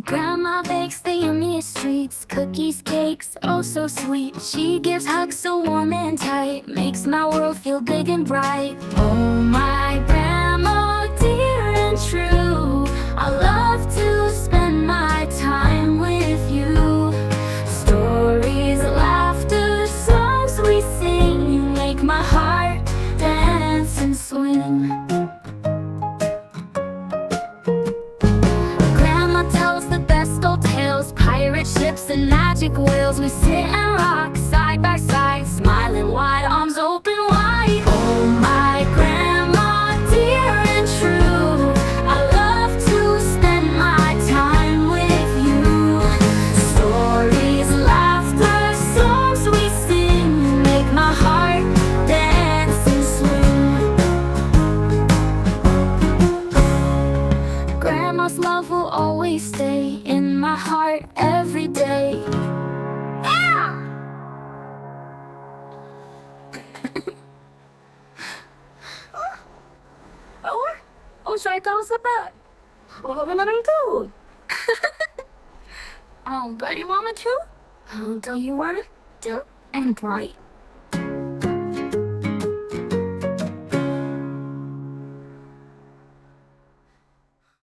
Grandma bakes the yummiest treats, cookies, cakes, oh so sweet. She gives hugs so warm and tight, makes my world feel big and bright. Oh my grandma, dear and true, I love to spend my time with you. Stories, laughter, songs we sing, you make my heart dance and swing. Pirate ships and magic whales, we sit and rock side by side, smiling wide, arms open wide. Oh my grandma, dear and true, I love to spend my time with you. Stories, laughter, songs we sing, make my heart dance and swing. Grandma's love will always stay in my heart every day. Yeah! Saya tahu sebab. Bagaimana itu? Do you want it to? Do you want it? And bright.